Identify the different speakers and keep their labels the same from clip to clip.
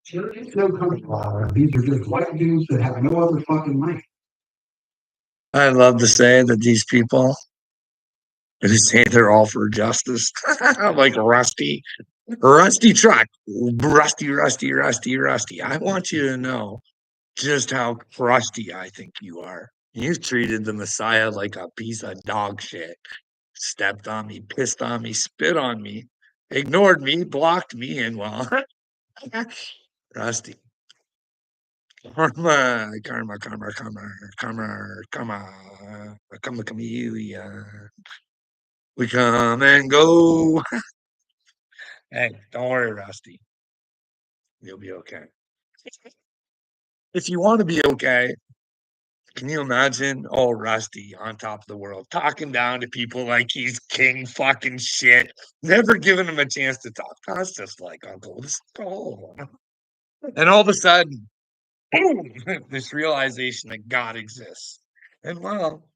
Speaker 1: It's no coming. These are just white dudes that have no other fucking life.
Speaker 2: I love to say that these people who say they're all for justice, like Rusty truck, Rusty. I want you to know just how crusty I think you are. You've treated the Messiah like a piece of dog shit. Stepped on me, pissed on me, spit on me, ignored me, blocked me, and well, Rusty. Chameleon. We come and go. Hey, don't worry, Rusty. You'll be okay. If you want to be okay, can you imagine old Rusty on top of the world talking down to people like he's king fucking shit, never giving him a chance to talk? That's just like Uncle. And all of a sudden, boom, this realization that God exists. And well,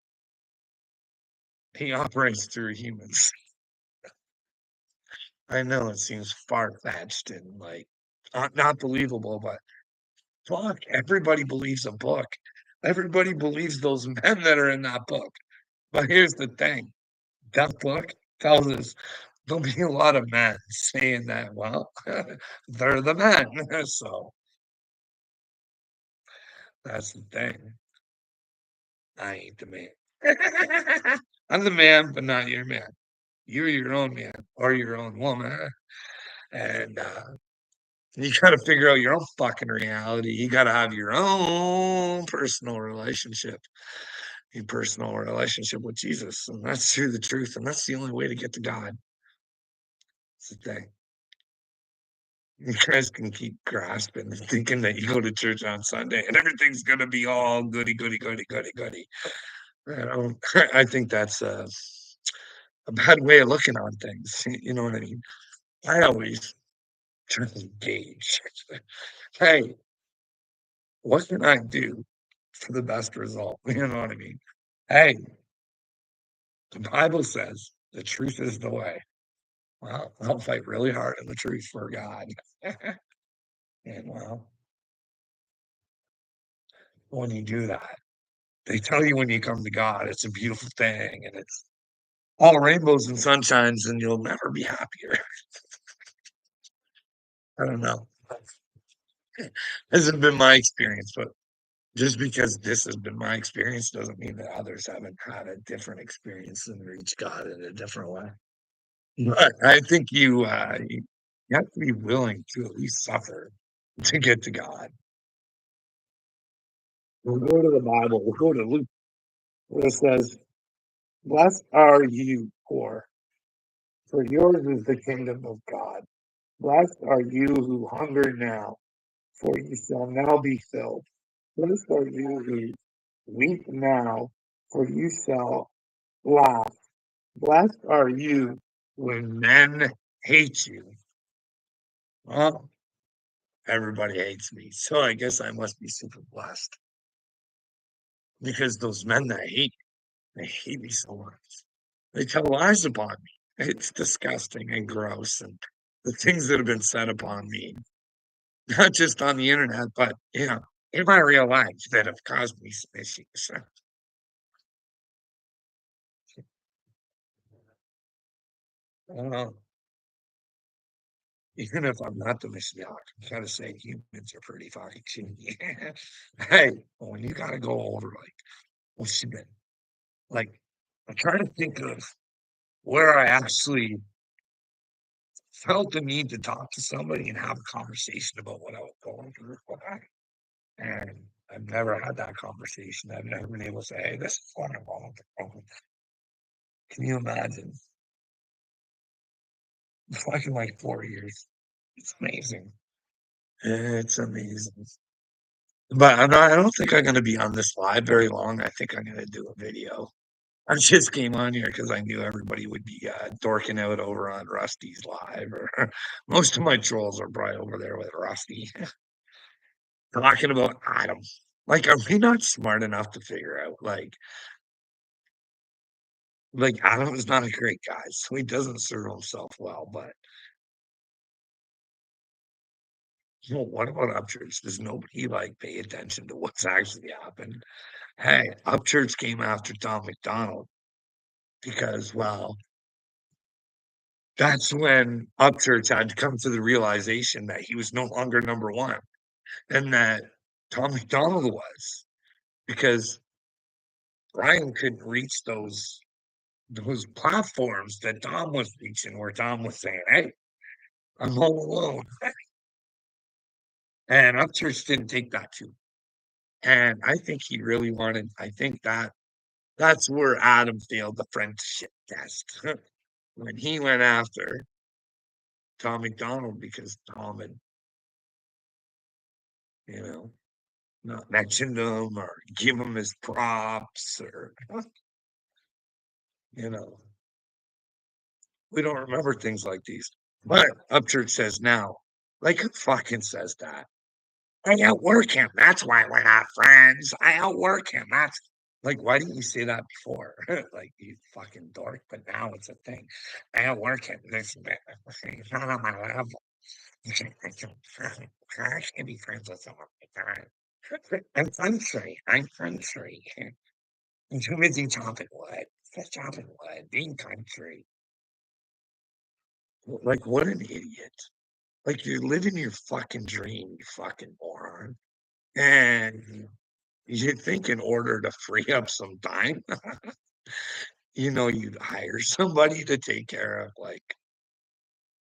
Speaker 2: he operates through humans. I know it seems far fetched and like not believable, but fuck, everybody believes a book. Everybody believes those men that are in that book. But here's the thing that book tells us there'll be a lot of men saying that, well, they're the men. So that's the thing. I ain't the man. I'm the man, but not your man. You're your own man or your own woman. And you got to figure out your own fucking reality. You got to have your own personal relationship with Jesus. And that's through the truth. And that's the only way to get to God. It's the thing. You guys can keep grasping and thinking that you go to church on Sunday and everything's going to be all goody, goody, goody, goody, goody. I think that's a bad way of looking on things. You know what I mean? I always try to gauge. Hey, what can I do for the best result? You know what I mean? Hey, the Bible says the truth is the way. Well, I'll fight really hard in the truth for God. And well, when you do that, they tell you when you come to God, it's a beautiful thing and it's all rainbows and sunshines, and you'll never be happier. I don't know. This has been my experience, but just because this has been my experience doesn't mean that others haven't had a different experience and reached God in a different way. But I think you have to be willing to at least suffer to get to God. We'll go to the Bible. We'll go to Luke, where it says, "Blessed are you poor, for yours is the kingdom of God. Blessed are you who hunger now, for you shall now be filled. Blessed are you who weep now, for you shall laugh. Blessed are you when men hate you." Well, everybody hates me, so I guess I must be super blessed because those men that hate me, they hate me so much. They tell lies upon me. It's disgusting and gross, and the things that have been said upon me, not just on the internet, but in my real life, that have caused me some issues. I don't know. Even if I'm not the Messiah, I gotta say humans are pretty fucking shitty. Hey, when you gotta go over like what's been like, I'm trying to think of where I actually felt the need to talk to somebody and have a conversation about what I was going through. And I've never had that conversation. I've never been able to say, "Hey, this is what I'm going through." Can you imagine? It's like in like 4 years. It's amazing. It's amazing. But I don't think I'm gonna be on this live very long. I think I'm gonna do a video. I just came on here because I knew everybody would be dorking out over on Rusty's live, or most of my trolls are probably over there with Rusty talking about Adam. Like, are we not smart enough to figure out like Adam is not a great guy, so he doesn't serve himself well, but Well, what about Upchurch? Does nobody like pay attention to what's actually happened? Hey, Upchurch came after Tom McDonald because, well, that's when Upchurch had to come to the realization that he was no longer number one and that Tom McDonald was because Brian couldn't reach those platforms that Tom was reaching, where Tom was saying, "Hey, I'm all alone," and Upchurch didn't take that too. And I think he really wanted. I think that's where Adam failed the friendship test when he went after Tom McDonald because Tom had, you know, not mentioned him or give him his props or, you know, we don't remember things like these. But Upchurch says now, like who fucking says that? I outwork him. That's why we're not friends. I outwork him. That's like, why didn't you say that before? Like, you fucking dork. But now it's a thing. I outwork him. This, he's not on my level. I can't be friends with someone like that. I'm country. I'm country. I'm too busy chopping wood. Just chopping wood. Being country. Like, what an idiot. Like, you're living your fucking dream, you fucking moron. And you'd think in order to free up some time, you'd hire somebody to take care of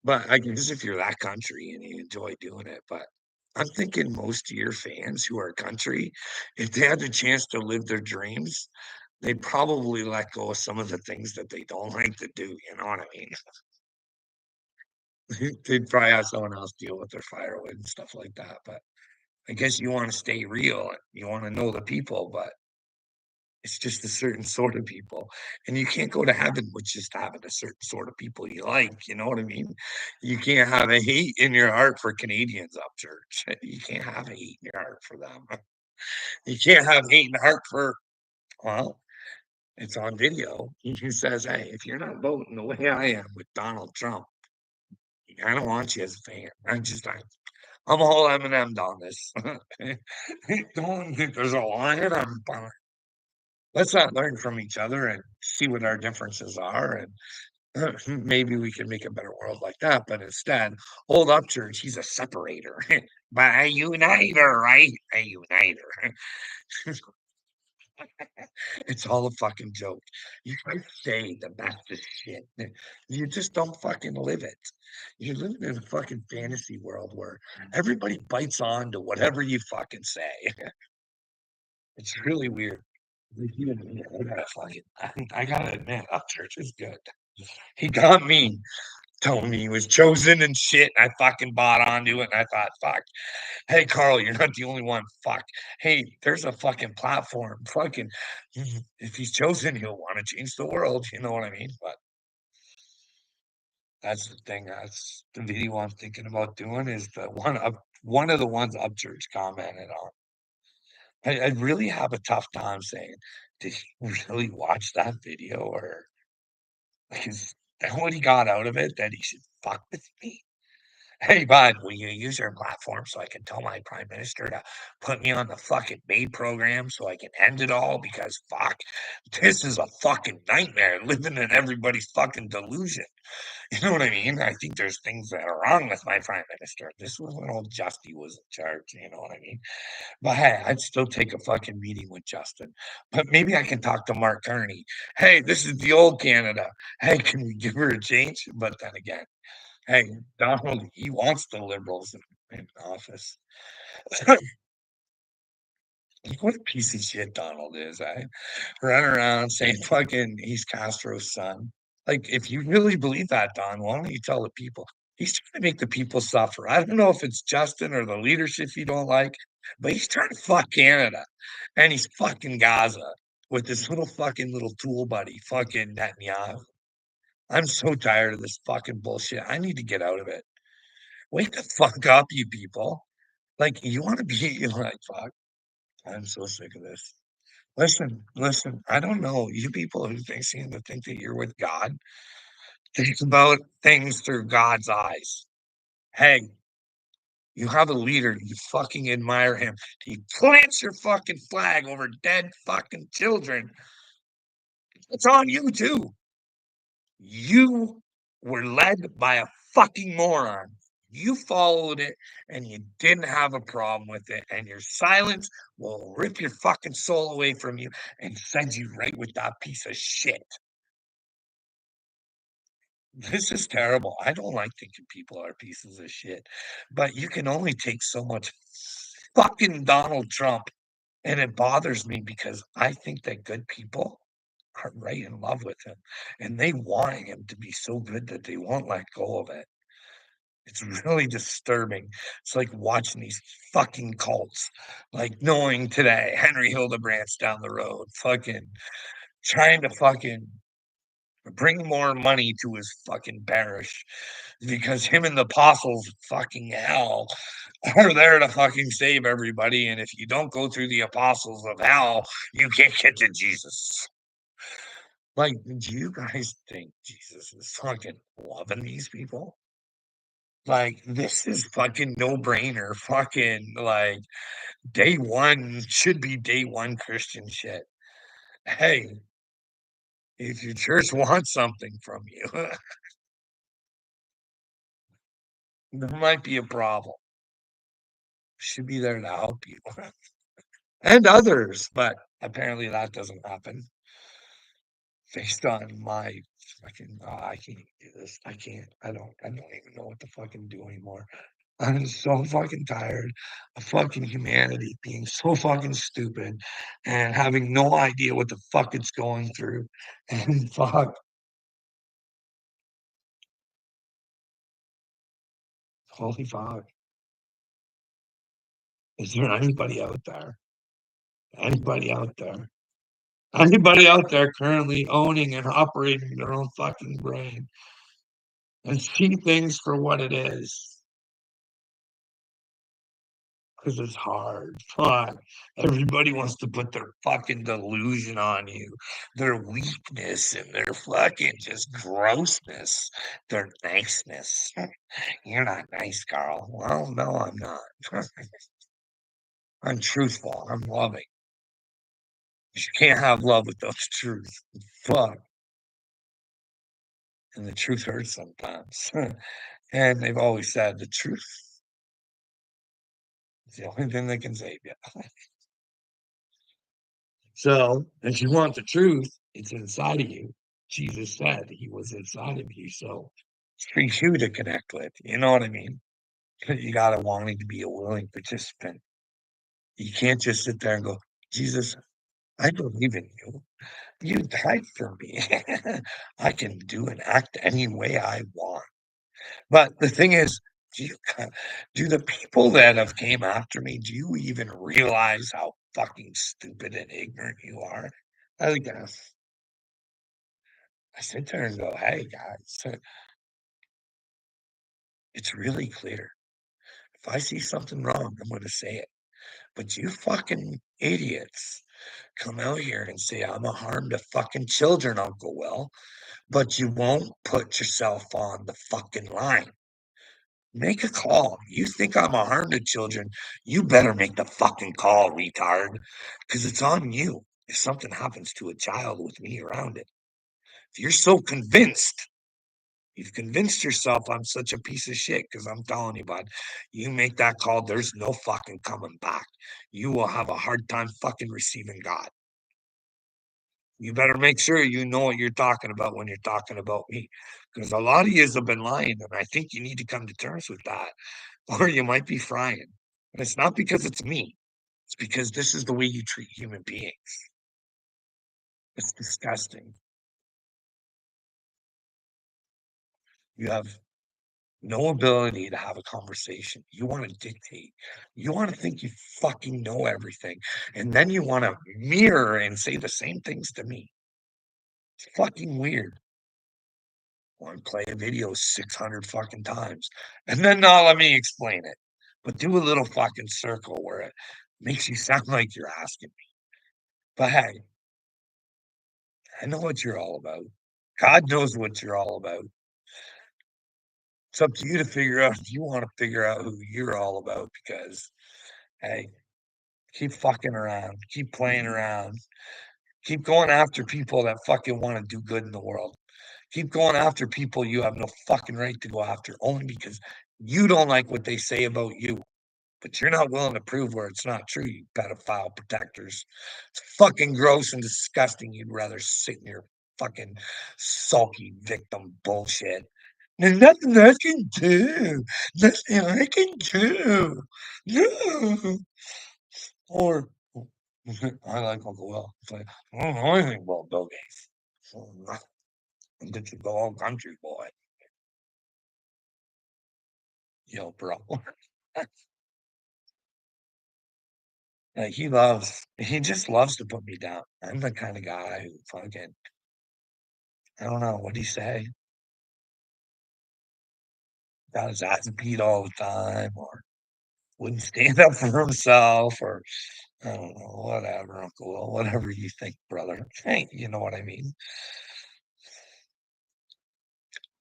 Speaker 2: but I guess if you're that country and you enjoy doing it, but I'm thinking most of your fans who are country, if they had the chance to live their dreams, they'd probably let go of some of the things that they don't like to do, you know what I mean? They'd probably have someone else deal with their firewood and stuff like that, but I guess you wanna stay real and you wanna know the people, but it's just a certain sort of people, and you can't go to heaven with just having a certain sort of people you like, you know what I mean? You can't have a hate in your heart for Canadians Upchurch. You can't have a hate in your heart for them. You can't have hate in the heart for well, it's on video. He says, "Hey, if you're not voting the way I am with Donald Trump, I don't want you as a fan. I'm all M&M'd on this. Don't think there's a line, let's not learn from each other and see what our differences are and maybe we can make a better world like that, but instead hold up church, he's a separator but a uniter, right? A uniter. It's all a fucking joke. You can say the bestest shit, you just don't fucking live it. You're living in a fucking fantasy world where everybody bites on to whatever you fucking say. It's really weird. I gotta admit, Upchurch is good. He got me, told me he was chosen and shit, and I fucking bought onto it, and I thought, "Fuck. Hey, Carl, you're not the only one. Fuck. Hey, there's a fucking platform. Fucking if he's chosen, he'll wanna change the world." You know what I mean? But that's the thing. That's the video I'm thinking about doing is the one of the ones Upchurch commented on. I really have a tough time saying, "Did you really watch that video?" Or is that what he got out of it, that he should fuck with me? "Hey, bud, will you use your platform so I can tell my prime minister to put me on the fucking MAID program so I can end it all? Because fuck, this is a fucking nightmare living in everybody's fucking delusion." You know what I mean? I think there's things that are wrong with my prime minister. This was when old Justy was in charge, you know what I mean? But hey, I'd still take a fucking meeting with Justin. But maybe I can talk to Mark Carney. "Hey, this is the old Canada. Hey, can we give her a change?" But then again, hey, Donald, he wants the liberals in office. What a piece of shit Donald is, running around saying fucking he's Castro's son. Like, if you really believe that, Don, why don't you tell the people? He's trying to make the people suffer. I don't know if it's Justin or the leadership you don't like, but he's trying to fuck Canada. And he's fucking Gaza with this little tool buddy, fucking Netanyahu. I'm so tired of this fucking bullshit. I need to get out of it. Wake the fuck up, you people. Like, you want to be like, fuck. I'm so sick of this. Listen, I don't know. You people who seem to think that you're with God, think about things through God's eyes. Hey, You have a leader, you fucking admire him. You plant your fucking flag over dead fucking children. It's on you too. You were led by a fucking moron. You followed it and you didn't have a problem with it. And your silence will rip your fucking soul away from you and send you right with that piece of shit. This is terrible. I don't like thinking people are pieces of shit, but you can only take so much fucking Donald Trump. And it bothers me because I think that good people are right in love with him and they want him to be so good that they won't let go of it. It's really disturbing. It's like watching these fucking cults, like knowing today Henry Hildebrandt's down the road, fucking trying to fucking bring more money to his fucking parish because him and the apostles fucking hell are there to fucking save everybody. And if you don't go through the apostles of hell, you can't get to Jesus. Like, do you guys think Jesus is fucking loving these people? Like, this is fucking no brainer. Fucking like day one should be day one Christian shit. Hey, if your church wants something from you, there might be a problem. Should be there to help you and others, but apparently that doesn't happen based on my fucking. I can't do this. I can't. I don't even know what to fucking do anymore. I'm so fucking tired of fucking humanity being so fucking stupid and having no idea what the fuck it's going through. And fuck, holy fuck. Is there anybody out there? Anybody out there? Anybody out there currently owning and operating their own fucking brain and see things for what it is? Because it's hard. Fuck. Everybody wants to put their fucking delusion on you, their weakness and their fucking just grossness, their niceness. You're not nice, Carl. Well, no, I'm not. I'm truthful. I'm loving. You can't have love without the truth. Fuck. And the truth hurts sometimes. And they've always said the truth is the only thing that can save you. So, if you want the truth, it's inside of you. Jesus said he was inside of you. So, it's for you to connect with. You know what I mean? You got to wanting to be a willing participant. You can't just sit there and go, Jesus, I believe in you. You died for me. I can do and act any way I want. But the thing is, do you do the people that have came after me, do you even realize how fucking stupid and ignorant you are? I guess I sit there and go, "Hey, guys, it's really clear. If I see something wrong, I'm gonna say it. But you fucking idiots come out here and say I'm a harm to fucking children, Uncle Will, but you won't put yourself on the fucking line. Make a call. You think I'm a harm to children, you better make the fucking call, retard, because it's on you if something happens to a child with me around it. If you're so convinced, you've convinced yourself I'm such a piece of shit because I'm telling you, bud, you make that call, there's no fucking coming back. You will have a hard time fucking receiving God. You better make sure you know what you're talking about when you're talking about me, because a lot of yous have been lying, and I think you need to come to terms with that, or you might be frying. And it's not because it's me. It's because this is the way you treat human beings. It's disgusting. You have no ability to have a conversation. You want to dictate. You want to think you fucking know everything. And then you want to mirror and say the same things to me. It's fucking weird. Want to play a video 600 fucking times and then not let me explain it. But do a little fucking circle where it makes you sound like you're asking me. But hey, I know what you're all about. God knows what you're all about. It's up to you to figure out if you want to figure out who you're all about because, hey, keep fucking around, keep playing around, keep going after people that fucking want to do good in the world. Keep going after people you have no fucking right to go after only because you don't like what they say about you. But you're not willing to prove where it's not true, you pedophile protectors. It's fucking gross and disgusting. You'd rather sit in your fucking sulky victim bullshit. There's nothing I can do. Nothing I can do. No. Or I like Uncle Will. It's like, I don't know anything about Bill Gates. Did you go all country boy? Yo, bro. Like he just loves to put me down. I'm the kind of guy who fucking, I don't know, what do you say? Got his ass beat all the time, or wouldn't stand up for himself, or I don't know, whatever, Uncle Will, whatever you think, brother. Hey, you know what I mean?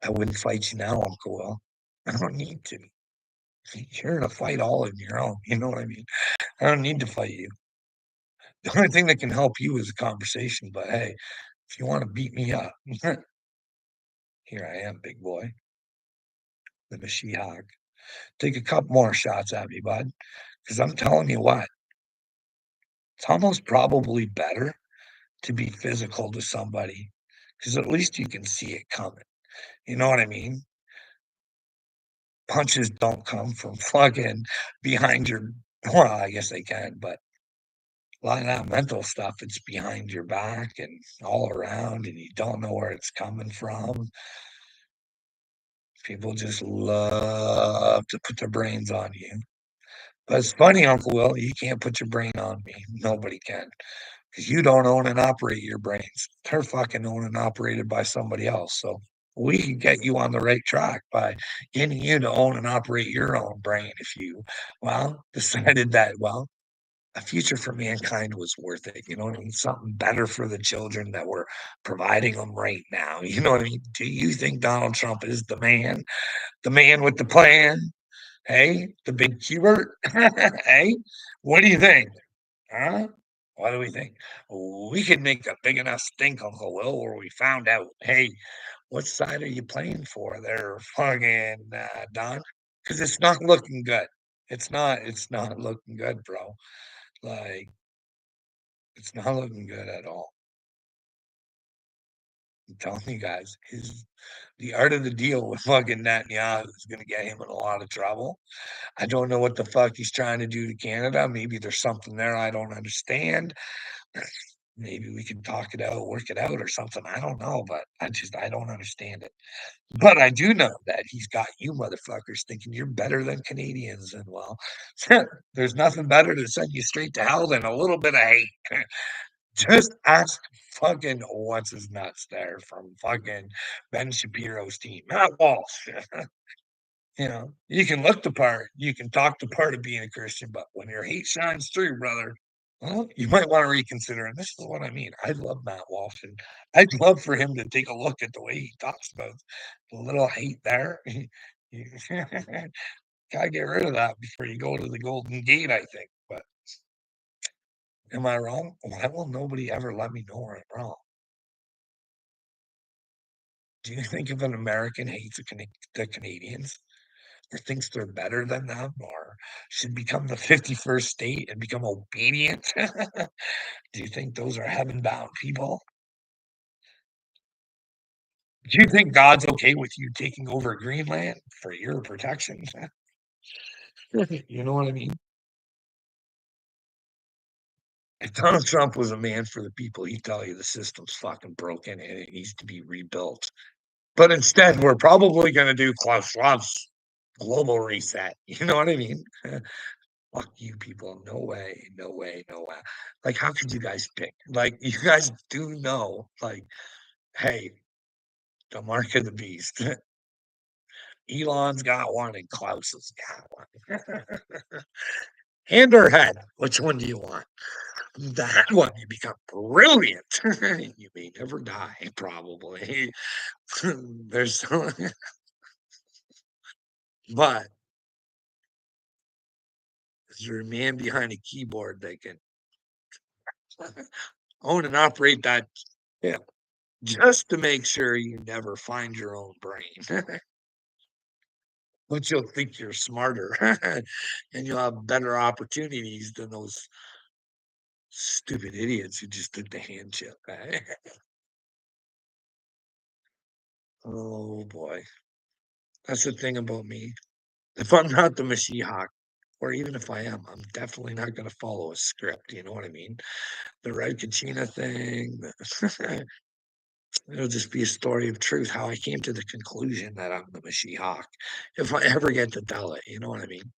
Speaker 2: I wouldn't fight you now, Uncle Will. I don't need to. You're in a fight all on your own. You know what I mean? I don't need to fight you. The only thing that can help you is a conversation. But hey, if you want to beat me up, here I am, big boy, the Mashiach. Take a couple more shots at me, bud. Because I'm telling you what, it's almost probably better to be physical to somebody because at least you can see it coming. You know what I mean? Punches don't come from fucking behind your, well, I guess they can, but a lot of that mental stuff, it's behind your back and all around, and you don't know where it's coming from. People just love to put their brains on you. But it's funny, Uncle Will, you can't put your brain on me. Nobody can. Because you don't own and operate your brains. They're fucking owned and operated by somebody else. So we can get you on the right track by getting you to own and operate your own brain if you, well, decided that, well, a future for mankind was worth it. You know what I mean? Something better for the children that we're providing them right now. You know what I mean? Do you think Donald Trump is the man with the plan? Hey, the big Hubert? Hey, what do you think? Huh? What do we think? We could make a big enough stink, Uncle Will, where we found out, hey, what side are you playing for there, fucking Don? Because it's not looking good. It's not looking good, bro. Like, it's not looking good at all. I'm telling you guys, the art of the deal with fucking Netanyahu is gonna get him in a lot of trouble. I don't know what the fuck he's trying to do to Canada. Maybe there's something there I don't understand. Maybe we can talk it out, work it out or something. I don't know, but I don't understand it. But I do know that he's got you motherfuckers thinking you're better than Canadians. And well, there's nothing better to send you straight to hell than a little bit of hate. Just ask fucking what's his nuts there from fucking Ben Shapiro's team, Matt Walsh. You can look the part, you can talk the part of being a Christian, but when your hate shines through, brother, well, you might want to reconsider. And this is what I mean. I love Matt Walsh, and I'd love for him to take a look at the way he talks about the little hate there. You gotta get rid of that before you go to the Golden Gate, I think. But am I wrong? Why will nobody ever let me know where I'm wrong? Do you think if an American hates the Canadians or thinks they're better than them or should become the 51st state and become obedient? Do you think those are heaven bound people? Do you think God's okay with you taking over Greenland for your protection? You know what I mean? If Donald Trump was a man for the people, he'd tell you the system's fucking broken and it needs to be rebuilt. But instead, we're probably going to do Klaus Schwab's global reset. You know what I mean? Fuck you people. No way. No way. No way. Like, how could you guys pick? Like, you guys do know, like, hey, the mark of the beast. Elon's got one and Klaus has got one. Hand or head? Which one do you want? That one, you become brilliant. You may never die, probably. There's so But is there a man behind a keyboard that can own and operate that chip just to make sure you never find your own brain? But you'll think you're smarter and you'll have better opportunities than those stupid idiots who just did the hand chip. Oh boy. That's the thing about me. If I'm not the Mashiach, or even if I am, I'm definitely not going to follow a script. You know what I mean? The Red Kachina thing, it'll just be a story of truth, how I came to the conclusion that I'm the Mashiach. If I ever get to tell it, you know what I mean?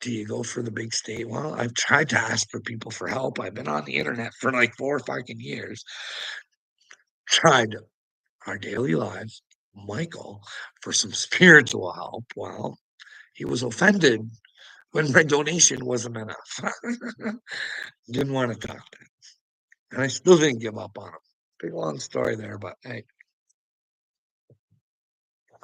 Speaker 2: Do you go for the big state? Well, I've tried to ask for people for help. I've been on the internet for like 4 fucking years, tried our daily lives, Michael, for some spiritual help. Well, he was offended when my donation wasn't enough. Didn't want to talk to him. And I still didn't give up on him. Big long story there, but hey,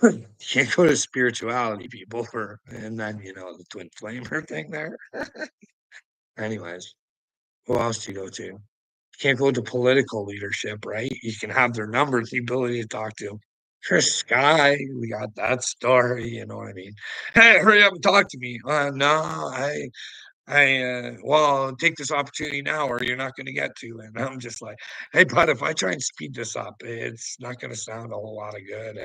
Speaker 2: you can't go to spirituality people for, and then, the twin flamer thing there. Anyways, who else do you go to? You can't go to political leadership, right? You can have their numbers, the ability to talk to them. Chris Sky, we got that story, you know what I mean? Hey, hurry up and talk to me. No, well, take this opportunity now or you're not going to get to. And I'm just like, hey, but if I try and speed this up, it's not going to sound a whole lot of good.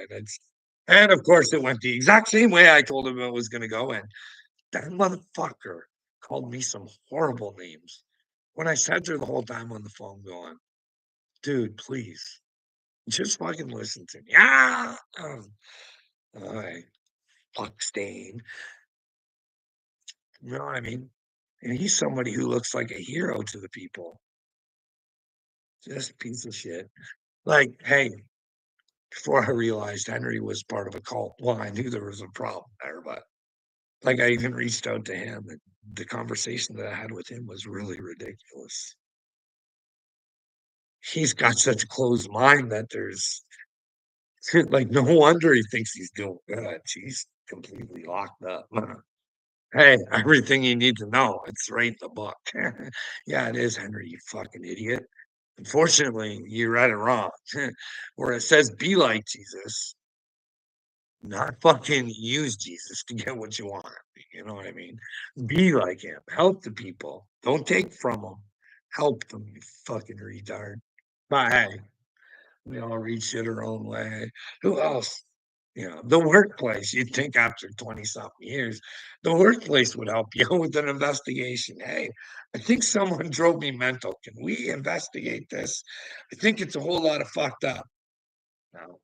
Speaker 2: And of course, it went the exact same way I told him it was going to go. And that motherfucker called me some horrible names when I sat there the whole time on the phone going, dude, please just fucking listen to me. All right, fuck stain. You know what I mean? And he's somebody who looks like a hero to the people. Just a piece of shit. Like, hey, before I realized Henry was part of a cult, well, I knew there was a problem there, but like I even reached out to him and the conversation that I had with him was really ridiculous. He's got such a closed mind that there's like no wonder he thinks he's doing good. He's completely locked up. Hey, everything you need to know, it's right in the book. Yeah, it is, Henry, you fucking idiot. Unfortunately, you read it wrong. Where it says be like Jesus, not fucking use Jesus to get what you want. You know what I mean? Be like him. Help the people. Don't take from them. Help them, you fucking retard. But hey, we all read shit our own way. Who else? The workplace. You'd think after 20 something years, the workplace would help you with an investigation. Hey, I think someone drove me mental. Can we investigate this? I think it's a whole lot of fucked up. No.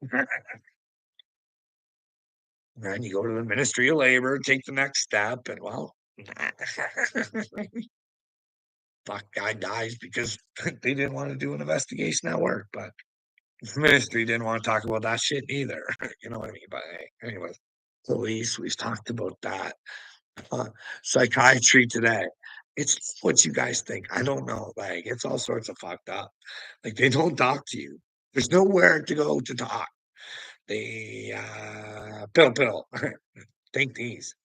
Speaker 2: Then you go to the Ministry of Labor, take the next step, and well, fuck guy dies because they didn't want to do an investigation at work, but the ministry didn't want to talk about that shit either. You know what I mean? But hey, anyways, police, we've talked about that. Uh, Psychiatry today. It's what you guys think. I don't know. Like, it's all sorts of fucked up. Like, they don't talk to you. There's nowhere to go to talk. They, pill. Take these.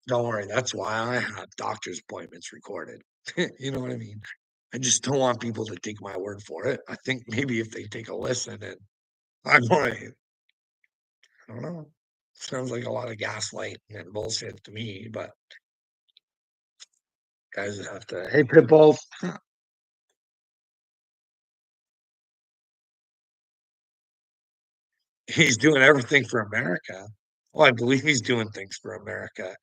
Speaker 2: Don't worry. That's why I have doctor's appointments recorded. You know what I mean? I just don't want people to take my word for it. I think maybe if they take a listen and I might, I don't know. Sounds like a lot of gaslight and bullshit to me, but guys have to, hey, Pitbull, he's doing everything for America. Well, I believe he's doing things for America.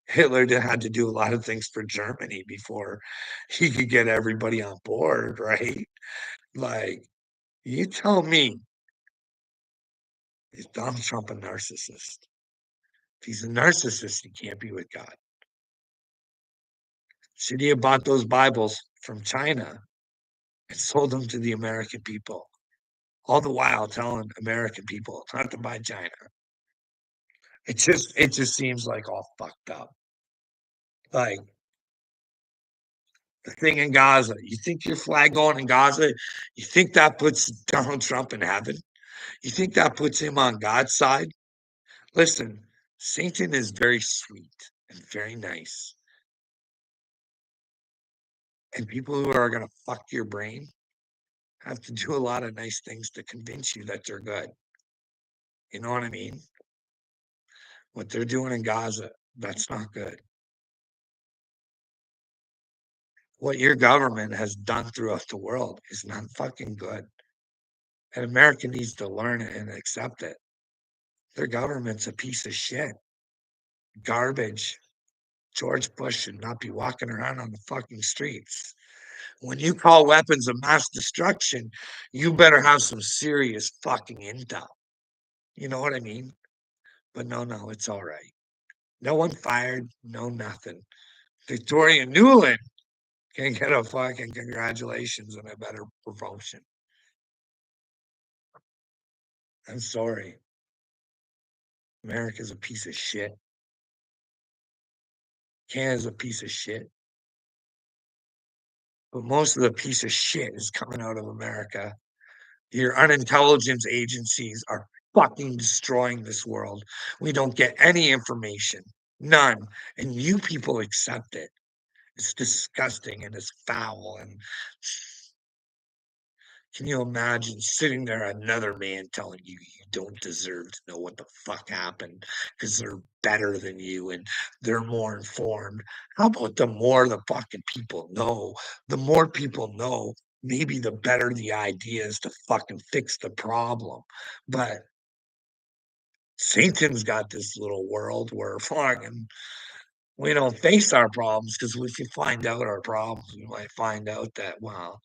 Speaker 2: Hitler had to do a lot of things for Germany before he could get everybody on board, right? Like, you tell me, is Donald Trump a narcissist? If he's a narcissist, he can't be with God. Should he have bought those Bibles from China and sold them to the American people? All the while telling American people not to buy China. It just seems like all fucked up. Like the thing in Gaza. You think your flag going in Gaza, you think that puts Donald Trump in heaven? You think that puts him on God's side? Listen, Satan is very sweet and very nice. And people who are going to fuck your brain have to do a lot of nice things to convince you that they're good. You know what I mean? What they're doing in Gaza, that's not good. What your government has done throughout the world is not fucking good. And America needs to learn it and accept it. Their government's a piece of shit. Garbage. George Bush should not be walking around on the fucking streets. When you call weapons of mass destruction, you better have some serious fucking intel. You know what I mean? But no, it's all right. No one fired, no nothing. Victoria Nuland can get a fucking congratulations and a better promotion. I'm sorry. America's a piece of shit. Canada's a piece of shit. But most of the piece of shit is coming out of America. Your unintelligence agencies are fucking destroying this world. We don't get any information, none. And you people accept it. It's disgusting and it's foul. And can you imagine sitting there, another man telling you you don't deserve to know what the fuck happened because they're better than you and they're more informed? How about the more the fucking people know? The more people know, maybe the better the idea is to fucking fix the problem. But Satan's got this little world where fucking we don't face our problems because if you find out our problems, we might find out that, well,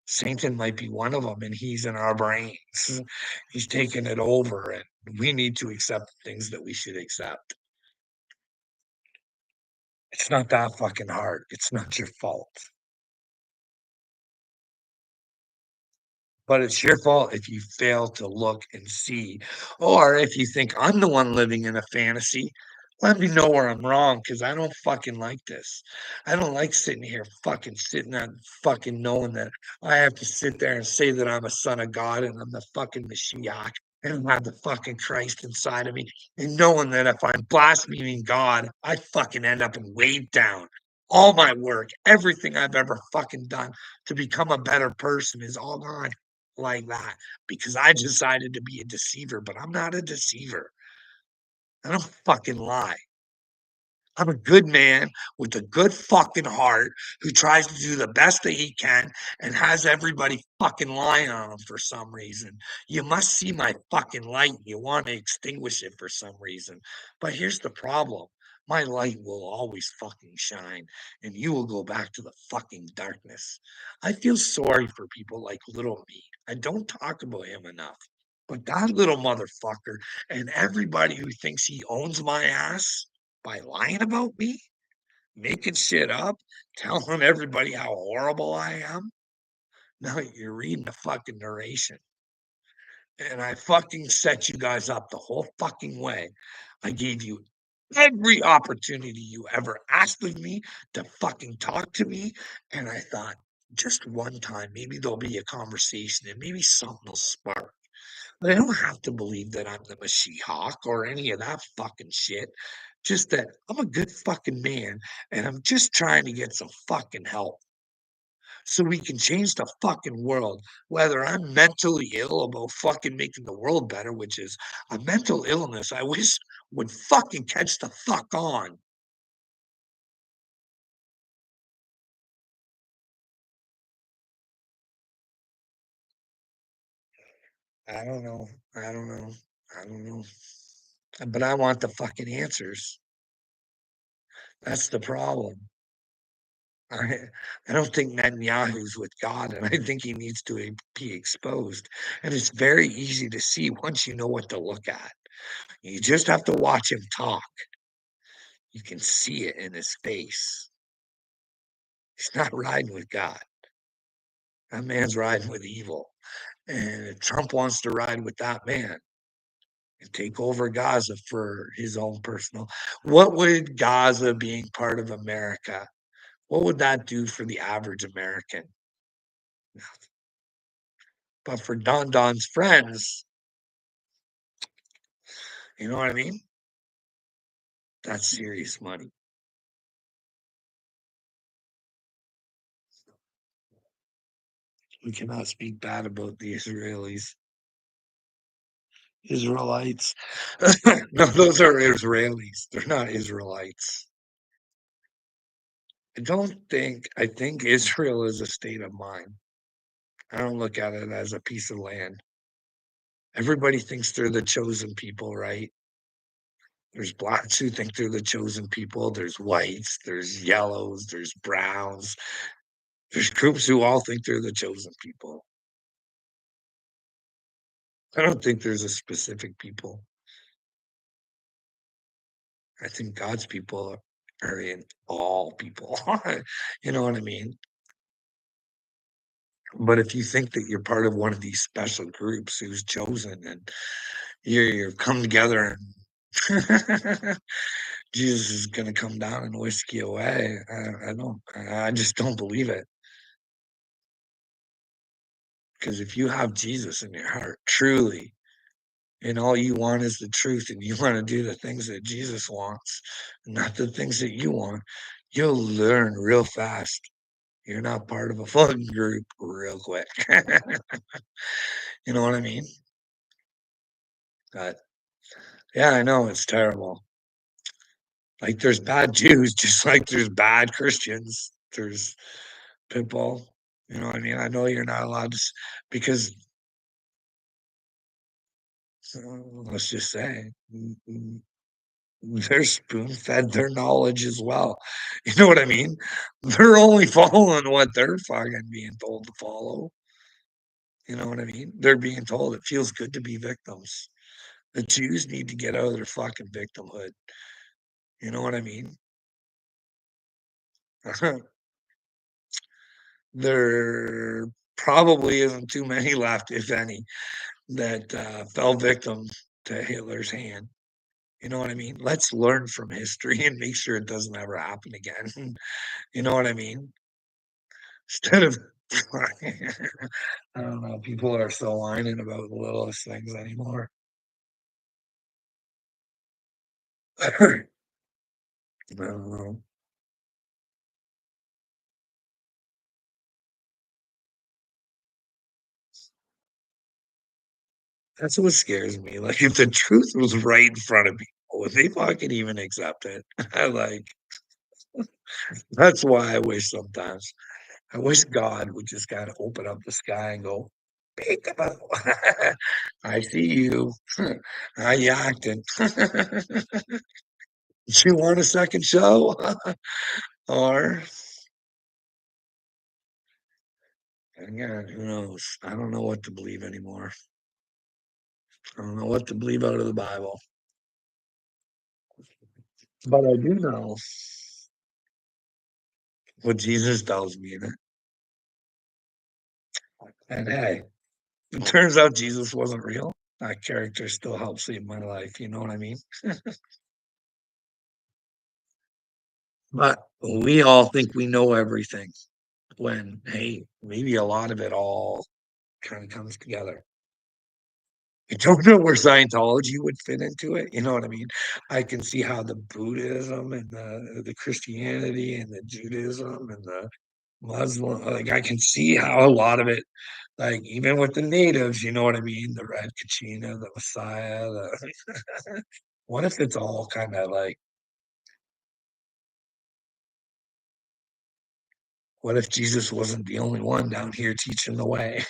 Speaker 2: Satan might be one of them, and he's in our brains. He's taking it over, and we need to accept things that we should accept. It's not that fucking hard. It's not your fault. But it's your fault if you fail to look and see. Or if you think I'm the one living in a fantasy, let me know where I'm wrong because I don't fucking like this. I don't like sitting here fucking sitting and fucking knowing that I have to sit there and say that I'm a son of God and I'm the fucking Mashiach and I have the fucking Christ inside of me. And knowing that if I'm blaspheming God, I fucking end up weighed down. All my work, everything I've ever fucking done to become a better person is all gone like that because I decided to be a deceiver, but I'm not a deceiver. I don't fucking lie. I'm a good man with a good fucking heart who tries to do the best that he can and has everybody fucking lying on him for some reason. You must see my fucking light. You want to extinguish it for some reason. But here's the problem. My light will always fucking shine and you will go back to the fucking darkness. I feel sorry for people like little me. I don't talk about him enough. But that little motherfucker and everybody who thinks he owns my ass by lying about me, making shit up, telling everybody how horrible I am. Now you're reading the fucking narration. And I fucking set you guys up the whole fucking way. I gave you every opportunity you ever asked of me to fucking talk to me. And I thought, just one time, maybe there'll be a conversation and maybe something will spark. They don't have to believe that I'm the Mashiach or any of that fucking shit. Just that I'm a good fucking man and I'm just trying to get some fucking help so we can change the fucking world. Whether I'm mentally ill about fucking making the world better, which is a mental illness I wish would fucking catch the fuck on. I don't know. I don't know. I don't know. But I want the fucking answers. That's the problem. I I don't think Netanyahu's with God, and I think he needs to be exposed. And it's very easy to see once you know what to look at. You just have to watch him talk. You can see it in his face. He's not riding with God. That man's riding with evil. And if Trump wants to ride with that man and take over Gaza for his own personal, what would Gaza being part of America, what would that do for the average American? But for Don Don's friends, You know what I mean? That's serious money. We cannot speak bad about the Israelis. Israelites. No, those are Israelis. They're not Israelites. I think Israel is a state of mind. I don't look at it as a piece of land. Everybody thinks they're the chosen people, right? There's blacks who think they're the chosen people. There's whites, there's yellows, there's browns. There's groups who all think they're the chosen people. I don't think there's a specific people. I think God's people are in all people. You know what I mean? But if you think that you're part of one of these special groups who's chosen and you're come together and Jesus is going to come down and whisk you away, I just don't believe it. Because if you have Jesus in your heart, truly, and all you want is the truth, and you want to do the things that Jesus wants, not the things that you want, you'll learn real fast. You're not part of a fun group real quick. You know what I mean? But yeah, I know it's terrible. Like there's bad Jews, just like there's bad Christians. There's people. You know what I mean? I know you're not allowed to, because let's just say they're spoon fed their knowledge as well. You know what I mean? They're only following what they're fucking being told to follow. You know what I mean? They're being told it feels good to be victims. The Jews need to get out of their fucking victimhood. You know what I mean? There probably isn't too many left, if any, that fell victim to Hitler's hand. You know what I mean? Let's learn from history and make sure it doesn't ever happen again. You know what I mean? Instead of, I don't know, people are so whining about the littlest things anymore. I don't know. That's what scares me. Like, if the truth was right in front of people, would they fucking even accept it? Like, that's why I wish sometimes. I wish God would just kind of open up the sky and go, "Peekaboo. I see you. How you acting? You want a second show?" Or, again, who knows? I don't know what to believe anymore. I don't know what to believe out of the Bible. But I do know what Jesus tells me in it. And hey, it turns out Jesus wasn't real. That character still helped save my life. You know what I mean? But we all think we know everything when, hey, maybe a lot of it all kind of comes together. I don't know where Scientology would fit into it. You know what I mean? I can see how the Buddhism and the Christianity and the Judaism and the Muslim, like I can see how a lot of it, like even with the natives, you know what I mean? The Red Kachina, the Messiah, the what if it's all kind of like, what if Jesus wasn't the only one down here teaching the way?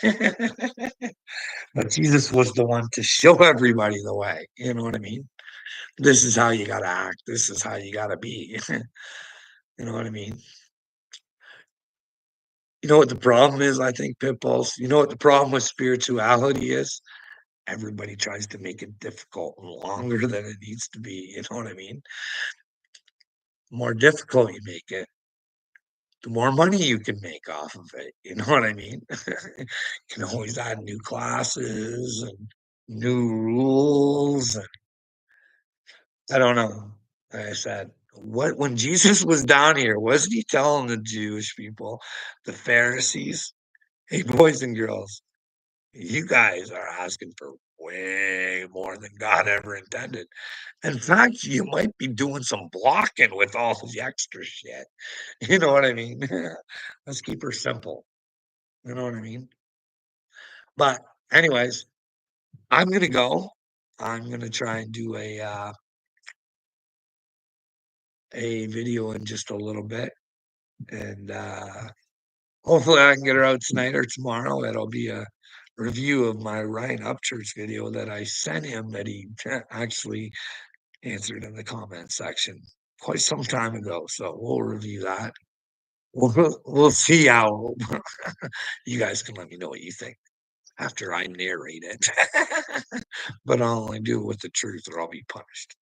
Speaker 2: But Jesus was the one to show everybody the way. You know what I mean? This is how you gotta act. This is how you gotta be. You know what I mean? You know what the problem is, I think, Pitbulls? You know what the problem with spirituality is? Everybody tries to make it difficult and longer than it needs to be. You know what I mean? The more difficult you make it, the more money you can make off of it. You know what I mean? You can always add new classes and new rules. And I don't know. Like I said, what when Jesus was down here, wasn't he telling the Jewish people, the Pharisees, hey, boys and girls, you guys are asking for way more than God ever intended. In fact, you might be doing some blocking with all the extra shit. You know what I mean? Let's keep her simple. You know what I mean? But anyways, I'm gonna go. I'm gonna try and do a video in just a little bit, and hopefully I can get her out tonight or tomorrow. It'll be a review of my Ryan Upchurch video that I sent him that he actually answered in the comment section quite some time ago. So we'll review that. We'll see how you guys can let me know what you think after I narrate it. But I'll only do it with the truth or I'll be punished.